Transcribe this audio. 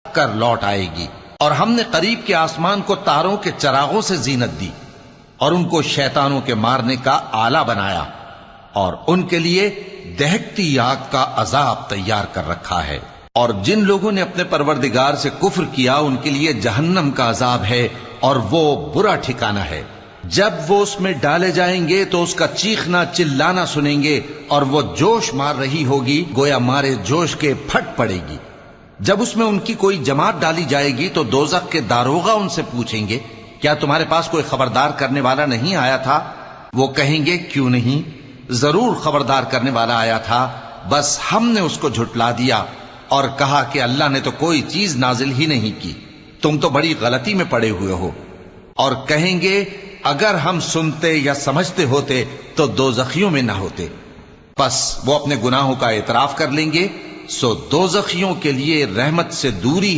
کر لوٹ آئے گی۔ اور ہم نے قریب کے آسمان کو تاروں کے چراغوں سے زینت دی اور ان کو شیطانوں کے مارنے کا آلہ بنایا، اور ان کے لیے دہکتی آگ کا عذاب تیار کر رکھا ہے۔ اور جن لوگوں نے اپنے پروردگار سے کفر کیا ان کے لیے جہنم کا عذاب ہے، اور وہ برا ٹھکانہ ہے۔ جب وہ اس میں ڈالے جائیں گے تو اس کا چیخنا چلانا سنیں گے، اور وہ جوش مار رہی ہوگی گویا مارے جوش کے پھٹ پڑے گی۔ جب اس میں ان کی کوئی جماعت ڈالی جائے گی تو دوزخ کے داروغہ ان سے پوچھیں گے، کیا تمہارے پاس کوئی خبردار کرنے والا نہیں آیا تھا؟ وہ کہیں گے، کیوں نہیں، ضرور خبردار کرنے والا آیا تھا، بس ہم نے اس کو جھٹلا دیا اور کہا کہ اللہ نے تو کوئی چیز نازل ہی نہیں کی، تم تو بڑی غلطی میں پڑے ہوئے ہو۔ اور کہیں گے، اگر ہم سنتے یا سمجھتے ہوتے تو دوزخیوں میں نہ ہوتے۔ پس وہ اپنے گناہوں کا اعتراف کر لیں گے، سو دوزخیوں کے لیے رحمت سے دوری